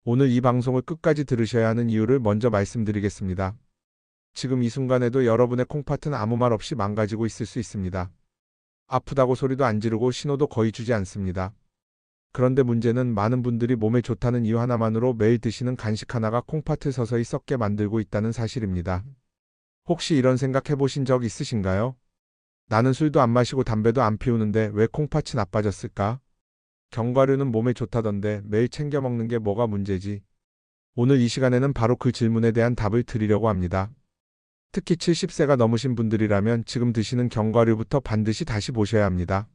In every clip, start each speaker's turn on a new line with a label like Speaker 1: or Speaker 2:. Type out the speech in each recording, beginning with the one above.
Speaker 1: 오늘 이 방송을 끝까지 들으셔야 하는 이유를 먼저 말씀드리겠습니다. 지금 이 순간에도 여러분의 콩팥은 아무 말 없이 망가지고 있을 수 있습니다. 아프다고 소리도 안 지르고 신호도 거의 주지 않습니다. 그런데 문제는 많은 분들이 몸에 좋다는 이유 하나만으로 매일 드시는 간식 하나가 콩팥을 서서히 썩게 만들고 있다는 사실입니다. 혹시 이런 생각 해보신 적 있으신가요? 나는 술도 안 마시고 담배도 안 피우는데 왜 콩팥이 나빠졌을까? 견과류는 몸에 좋다던데 매일 챙겨 먹는 게 뭐가 문제지? 오늘 이 시간에는 바로 그 질문에 대한 답을 드리려고 합니다. 특히 70세가 넘으신 분들이라면 지금 드시는 견과류부터 반드시 다시 보셔야 합니다.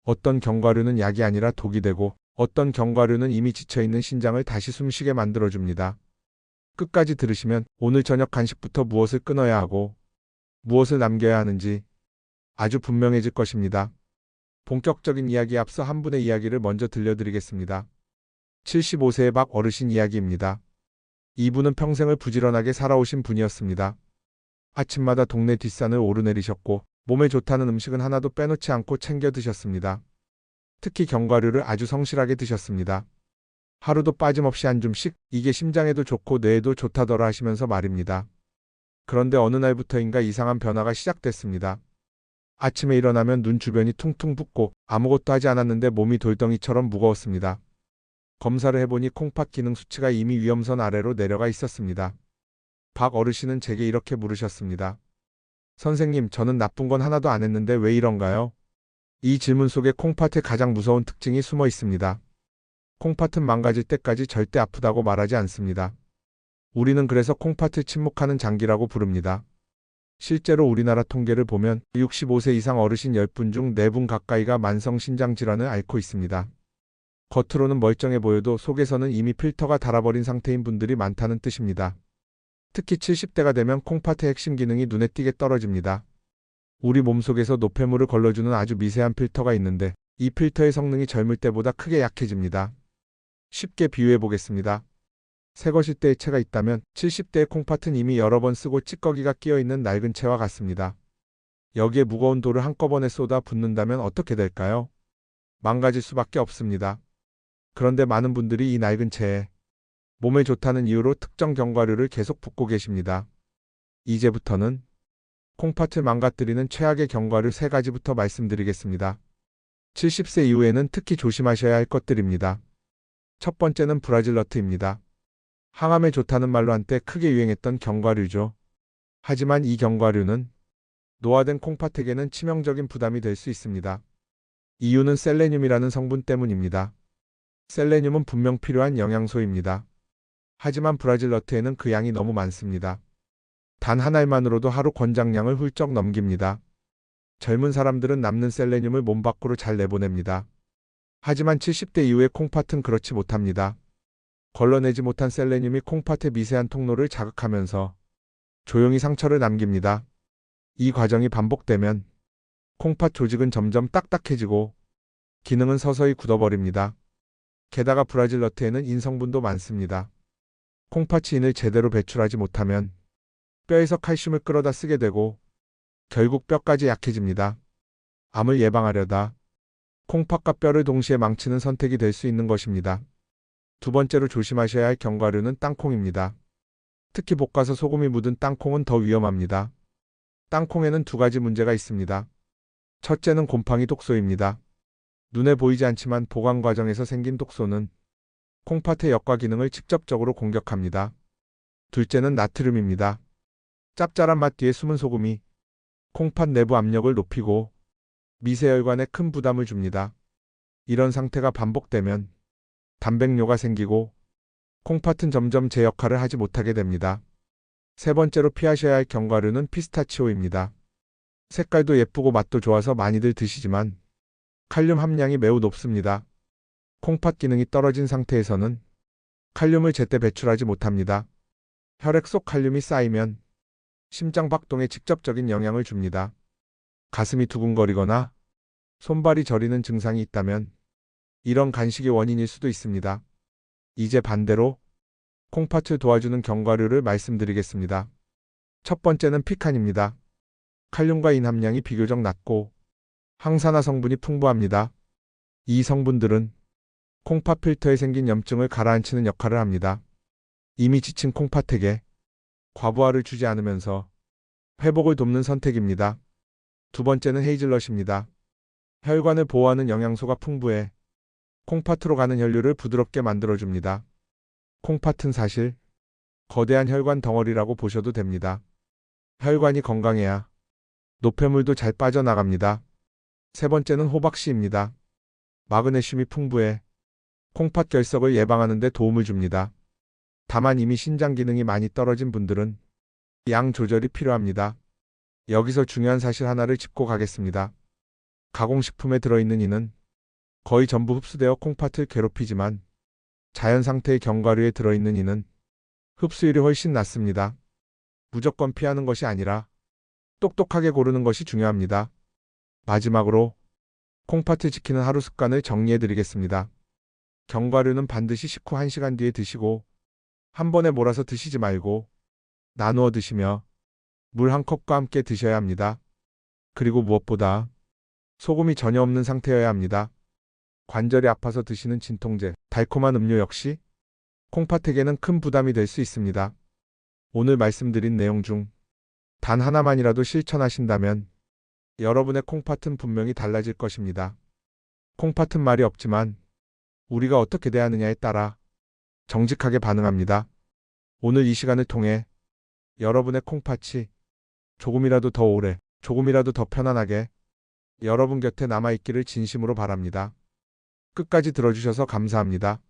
Speaker 1: 어떤 견과류는 약이 아니라 독이 되고 어떤 견과류는 이미 지쳐있는 신장을 다시 숨쉬게 만들어줍니다. 끝까지 들으시면 오늘 저녁 간식부터 무엇을 끊어야 하고 무엇을 남겨야 하는지 아주 분명해질 것입니다. 본격적인 이야기에 앞서 한 분의 이야기를 먼저 들려드리겠습니다. 75세의 박 어르신 이야기입니다. 이분은 평생을 부지런하게 살아오신 분이었습니다. 아침마다 동네 뒷산을 오르내리셨고 몸에 좋다는 음식은 하나도 빼놓지 않고 챙겨 드셨습니다. 특히 견과류를 아주 성실하게 드셨습니다. 하루도 빠짐없이 한 줌씩 이게 심장에도 좋고 뇌에도 좋다더라 하시면서 말입니다. 그런데 어느 날부터인가 이상한 변화가 시작됐습니다. 아침에 일어나면 눈 주변이 퉁퉁 붓고 아무것도 하지 않았는데 몸이 돌덩이처럼 무거웠습니다. 검사를 해보니 콩팥 기능 수치가 이미 위험선 아래로 내려가 있었습니다. 박 어르신은 제게 이렇게 물으셨습니다. 선생님, 저는 나쁜 건 하나도 안 했는데 왜 이런가요? 이 질문 속에 콩팥의 가장 무서운 특징이 숨어 있습니다. 콩팥은 망가질 때까지 절대 아프다고 말하지 않습니다. 우리는 그래서 콩팥을 침묵하는 장기라고 부릅니다. 실제로 우리나라 통계를 보면 65세 이상 어르신 10분 중 4분 가까이가 만성 신장 질환을 앓고 있습니다. 겉으로는 멀쩡해 보여도 속에서는 이미 필터가 닳아버린 상태인 분들이 많다는 뜻입니다. 특히 70대가 되면 콩팥의 핵심 기능이 눈에 띄게 떨어집니다. 우리 몸속에서 노폐물을 걸러주는 아주 미세한 필터가 있는데 이 필터의 성능이 젊을 때보다 크게 약해집니다. 쉽게 비유해 보겠습니다. 새거 실대 액체가 있다면 70대의 콩팥은 이미 여러 번 쓰고 찌꺼기가 끼어있는 낡은 채와 같습니다. 여기에 무거운 돌을 한꺼번에 쏟아 붓는다면 어떻게 될까요? 망가질 수밖에 없습니다. 그런데 많은 분들이 이 낡은 채에 몸에 좋다는 이유로 특정 견과류를 계속 붓고 계십니다. 이제부터는 콩팥을 망가뜨리는 최악의 견과류 3가지부터 말씀드리겠습니다. 70세 이후에는 특히 조심하셔야 할 것들입니다. 첫 번째는 브라질 너트입니다. 항암에 좋다는 말로 한때 크게 유행했던 견과류죠. 하지만 이 견과류는 노화된 콩팥에게는 치명적인 부담이 될 수 있습니다. 이유는 셀레늄이라는 성분 때문입니다. 셀레늄은 분명 필요한 영양소입니다. 하지만 브라질 너트에는 그 양이 너무 많습니다. 단 한 알만으로도 하루 권장량을 훌쩍 넘깁니다. 젊은 사람들은 남는 셀레늄을 몸 밖으로 잘 내보냅니다. 하지만 70대 이후의 콩팥은 그렇지 못합니다. 걸러내지 못한 셀레늄이 콩팥의 미세한 통로를 자극하면서 조용히 상처를 남깁니다. 이 과정이 반복되면 콩팥 조직은 점점 딱딱해지고 기능은 서서히 굳어버립니다. 게다가 브라질 너트에는 인성분도 많습니다. 콩팥이 인을 제대로 배출하지 못하면 뼈에서 칼슘을 끌어다 쓰게 되고 결국 뼈까지 약해집니다. 암을 예방하려다 콩팥과 뼈를 동시에 망치는 선택이 될 수 있는 것입니다. 두 번째로 조심하셔야 할 견과류는 땅콩입니다. 특히 볶아서 소금이 묻은 땅콩은 더 위험합니다. 땅콩에는 2가지 문제가 있습니다. 첫째는 곰팡이 독소입니다. 눈에 보이지 않지만 보관 과정에서 생긴 독소는 콩팥의 역과 기능을 직접적으로 공격합니다. 둘째는 나트륨입니다. 짭짤한 맛 뒤에 숨은 소금이 콩팥 내부 압력을 높이고 미세혈관에 큰 부담을 줍니다. 이런 상태가 반복되면 단백뇨가 생기고 콩팥은 점점 제 역할을 하지 못하게 됩니다. 세 번째로 피하셔야 할 견과류는 피스타치오입니다. 색깔도 예쁘고 맛도 좋아서 많이들 드시지만 칼륨 함량이 매우 높습니다. 콩팥 기능이 떨어진 상태에서는 칼륨을 제때 배출하지 못합니다. 혈액 속 칼륨이 쌓이면 심장 박동에 직접적인 영향을 줍니다. 가슴이 두근거리거나 손발이 저리는 증상이 있다면 이런 간식이 원인일 수도 있습니다. 이제 반대로 콩팥을 도와주는 견과류를 말씀드리겠습니다. 첫 번째는 피칸입니다. 칼륨과 인 함량이 비교적 낮고 항산화 성분이 풍부합니다. 이 성분들은 콩팥 필터에 생긴 염증을 가라앉히는 역할을 합니다. 이미 지친 콩팥에게 과부하를 주지 않으면서 회복을 돕는 선택입니다. 두 번째는 헤이즐넛입니다. 혈관을 보호하는 영양소가 풍부해 콩팥으로 가는 혈류를 부드럽게 만들어줍니다. 콩팥은 사실 거대한 혈관 덩어리라고 보셔도 됩니다. 혈관이 건강해야 노폐물도 잘 빠져나갑니다. 세 번째는 호박씨입니다. 마그네슘이 풍부해 콩팥 결석을 예방하는 데 도움을 줍니다. 다만 이미 신장 기능이 많이 떨어진 분들은 양 조절이 필요합니다. 여기서 중요한 사실 하나를 짚고 가겠습니다. 가공식품에 들어있는 이는 거의 전부 흡수되어 콩팥을 괴롭히지만 자연 상태의 견과류에 들어있는 이는 흡수율이 훨씬 낮습니다. 무조건 피하는 것이 아니라 똑똑하게 고르는 것이 중요합니다. 마지막으로 콩팥을 지키는 하루 습관을 정리해 드리겠습니다. 견과류는 반드시 식후 1시간 뒤에 드시고 한 번에 몰아서 드시지 말고 나누어 드시며 물 한 컵과 함께 드셔야 합니다. 그리고 무엇보다 소금이 전혀 없는 상태여야 합니다. 관절이 아파서 드시는 진통제, 달콤한 음료 역시 콩팥에게는 큰 부담이 될 수 있습니다. 오늘 말씀드린 내용 중 단 하나만이라도 실천하신다면 여러분의 콩팥은 분명히 달라질 것입니다. 콩팥은 말이 없지만 우리가 어떻게 대하느냐에 따라 정직하게 반응합니다. 오늘 이 시간을 통해 여러분의 콩팥이 조금이라도 더 오래, 조금이라도 더 편안하게 여러분 곁에 남아있기를 진심으로 바랍니다. 끝까지 들어주셔서 감사합니다.